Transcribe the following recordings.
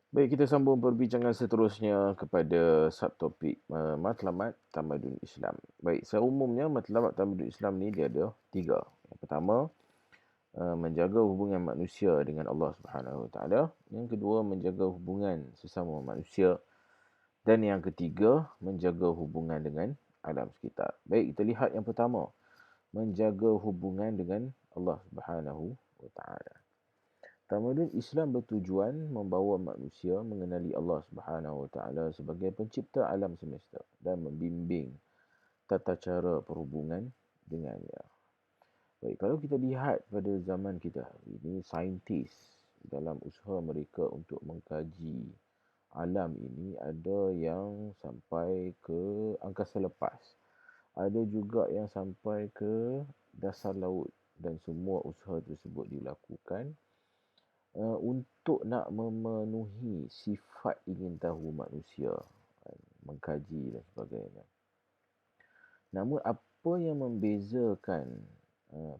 Baik, kita sambung perbincangan seterusnya kepada subtopik matlamat tamadun Islam. Baik, seumumnya matlamat tamadun Islam ni dia ada tiga. Yang pertama, menjaga hubungan manusia dengan Allah Subhanahu Wa Taala. Yang kedua, menjaga hubungan sesama manusia. Dan yang ketiga, menjaga hubungan dengan alam sekitar. Baik, kita lihat yang pertama, menjaga hubungan dengan Allah Subhanahu Wa Taala. Tamadun Islam bertujuan membawa manusia mengenali Allah Subhanahu Wa Taala sebagai pencipta alam semesta dan membimbing tata cara perhubungan dengannya. Baik, kalau kita lihat pada zaman kita hari ini, saintis dalam usaha mereka untuk mengkaji alam ini ada yang sampai ke angkasa lepas. Ada juga yang sampai ke dasar laut dan semua usaha tersebut dilakukan untuk nak memenuhi sifat ingin tahu manusia, mengkaji dan sebagainya. Namun apa yang membezakan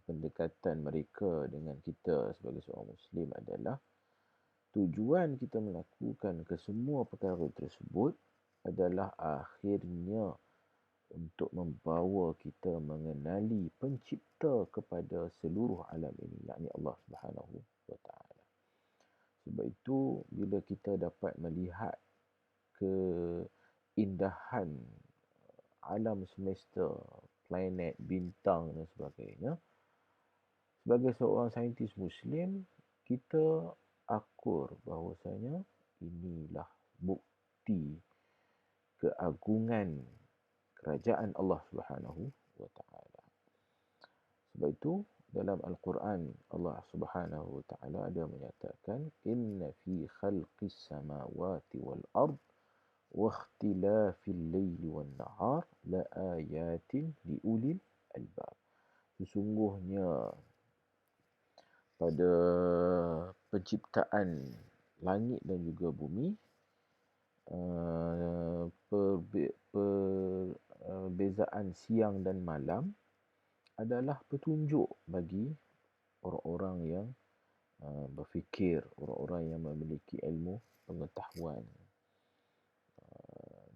pendekatan mereka dengan kita sebagai seorang Muslim adalah tujuan kita melakukan kesemua perkara tersebut adalah akhirnya untuk membawa kita mengenali pencipta kepada seluruh alam ini, yakni Allah Subhanahu Wa Taala. Sebab itu bila kita dapat melihat keindahan alam semesta, planet, bintang dan sebagainya, sebagai seorang saintis Muslim, kita akur bahawasanya inilah bukti keagungan kerajaan Allah Subhanahu Wa Taala. Sebab itu dalam Al-Quran Allah Subhanahu Wa Taala ada menyatakan inna fi khalqis samawati wal ard wa ikhtilafil laili wan nahar la ayatin liulil albab. Sesungguhnya pada penciptaan langit dan juga bumi, perbezaan siang dan malam adalah petunjuk bagi orang-orang yang berfikir, orang-orang yang memiliki ilmu pengetahuan.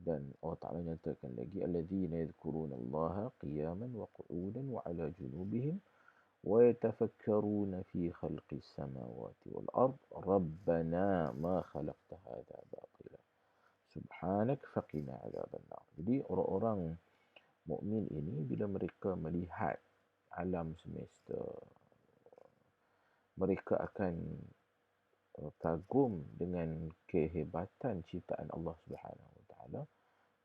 Dan Allah Ta'ala nyatakan lagi alladzina yadhkuruna Allaha qiyaman wa qu'udan wa 'ala junubihim wa yatafakkaruna fi khalqis samawati wal ard rabbana ma khalaqta hadha batila subhanak faqina 'adzaban nar. Jadi orang-orang mukmin ini bila mereka melihat alam semesta, mereka akan kagum dengan kehebatan ciptaan Allah Subhanahu Wa Taala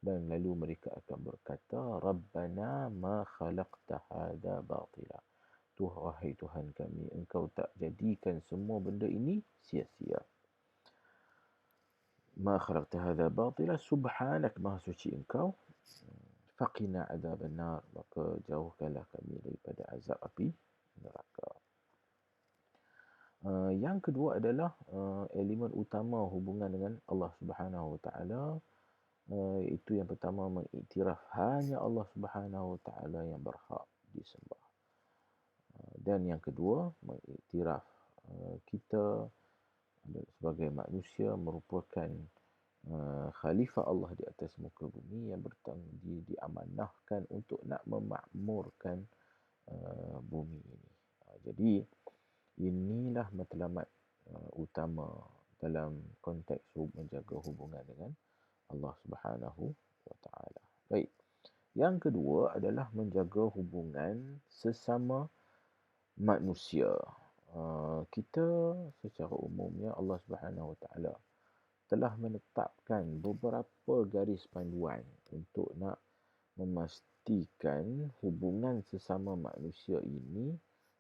dan lalu mereka akan berkata Rabbana ma khalaqta hadza batila. Wahai Tuhan kami, engkau tak jadikan semua benda ini sia-sia. Ma khalaqta hadza batila subhanak, maha suci engkau. Faqina adzaban nar, maka jauhkanlah kami daripada azab api neraka. Yang kedua adalah elemen utama hubungan dengan Allah Subhanahu Wa Taala. Itu yang pertama, mengiktiraf hanya Allah Subhanahu Wa Taala yang berhak disembah. Dan yang kedua, mengiktiraf kita sebagai manusia merupakan khalifah Allah di atas muka bumi yang diamanahkan untuk nak memakmurkan bumi ini. Jadi inilah matlamat utama dalam konteks menjaga hubungan dengan Allah Subhanahu Wa Taala. Baik. Yang kedua adalah menjaga hubungan sesama manusia. Kita secara umumnya Allah Subhanahu Wa Taala telah menetapkan beberapa garis panduan untuk nak memastikan hubungan sesama manusia ini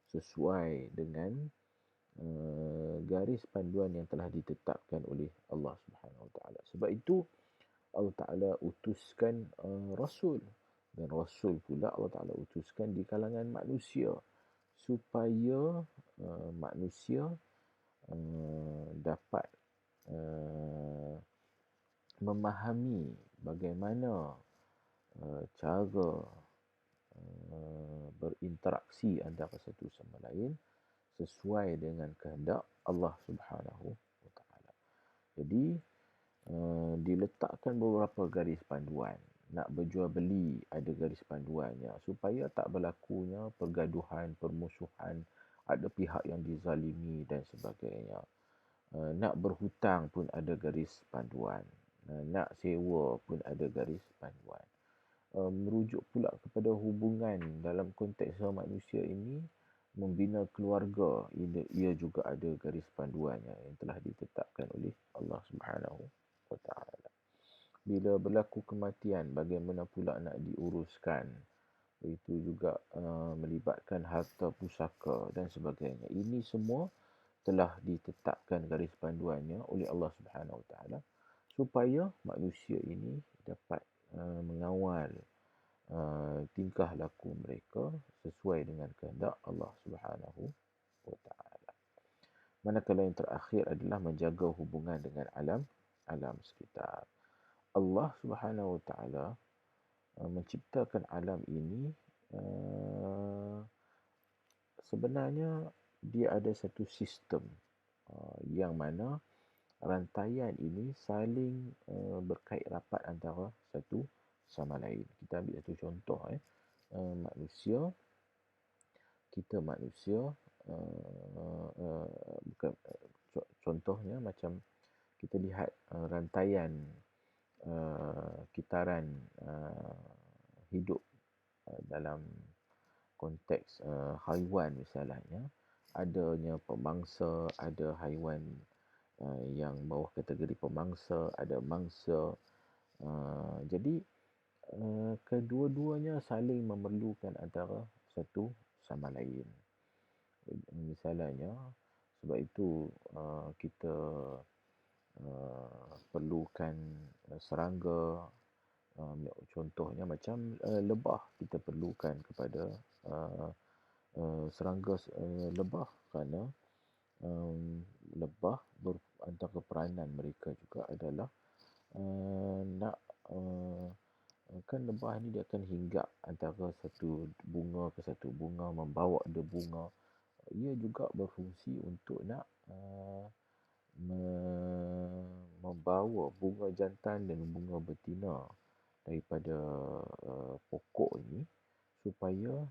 sesuai dengan garis panduan yang telah ditetapkan oleh Allah Subhanahu Wa Taala. Sebab itu Allah Taala utuskan rasul, dan rasul pula Allah Taala utuskan di kalangan manusia supaya manusia dapat memahami bagaimana cara berinteraksi antara satu sama lain sesuai dengan kehendak Allah Subhanahu Wa Taala. Jadi diletakkan beberapa garis panduan. Nak berjual beli ada garis panduannya supaya tak berlakunya pergaduhan, permusuhan, ada pihak yang dizalimi dan sebagainya. Nak berhutang pun ada garis panduan. Nak sewa pun ada garis panduan. Merujuk pula kepada hubungan dalam konteks manusia ini, membina keluarga, ia juga ada garis panduannya yang telah ditetapkan oleh Allah Subhanahu wa taala. Bila berlaku kematian, bagaimana pula nak diuruskan? Itu juga melibatkan harta pusaka dan sebagainya. Ini semua telah ditetapkan garis panduannya oleh Allah Subhanahu wa taala supaya manusia ini dapat mengawal tingkah laku mereka sesuai dengan kehendak Allah Subhanahu wa taala. Manakala yang terakhir adalah menjaga hubungan dengan alam sekitar. Allah Subhanahu wa taala menciptakan alam ini, sebenarnya dia ada satu sistem yang mana rantaian ini saling berkait rapat antara satu sama lain. Kita ambil satu contoh, manusia, kita manusia, bukan, contohnya macam kita lihat rantaian kitaran hidup dalam konteks haiwan misalnya, adanya pemangsa, ada haiwan yang bawah kategori pemangsa, ada mangsa. Jadi kedua-duanya saling memerlukan antara satu sama lain. Misalnya, sebab itu kita perlukan serangga. Contohnya macam lebah, kita perlukan kepada serangga lebah kerana lebah antara peranan mereka juga adalah nak kan lebah ni dia akan hinggap antara satu bunga ke satu bunga, membawa dia bunga. Ia juga berfungsi untuk nak membawa bunga jantan dan bunga betina daripada pokok ini supaya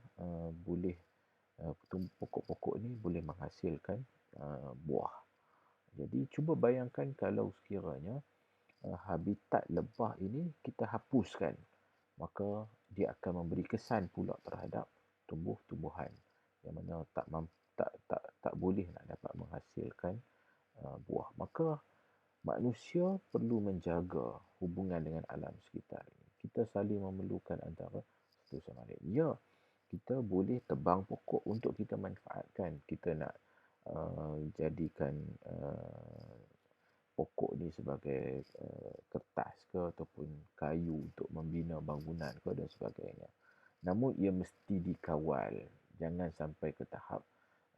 boleh pokok-pokok ni boleh menghasilkan buah. Jadi cuba bayangkan kalau sekiranya habitat lebah ini kita hapuskan, maka dia akan memberi kesan pula terhadap tumbuh-tumbuhan yang mana tak boleh nak dapat menghasilkan buah. Maka manusia perlu menjaga hubungan dengan alam sekitar ini. Kita saling memerlukan antara satu sama lain. Ya, kita boleh tebang pokok untuk kita manfaatkan. Kita nak jadikan pokok ni sebagai kertas ke ataupun kayu untuk membina bangunan ke dan sebagainya. Namun ia mesti dikawal. Jangan sampai ke tahap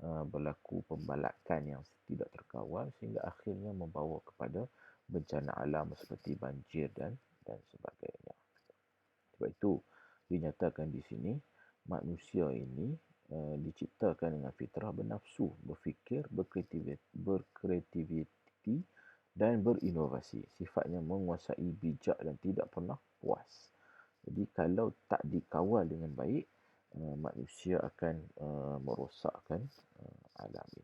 berlaku pembalakan yang tidak terkawal sehingga akhirnya membawa kepada bencana alam seperti banjir dan sebagainya. Sebab itu dinyatakan di sini manusia ini diciptakan dengan fitrah bernafsu, berfikir, berkreativiti dan berinovasi. Sifatnya menguasai, bijak dan tidak pernah puas. Jadi kalau tak dikawal dengan baik, manusia akan merosakkan alam ini.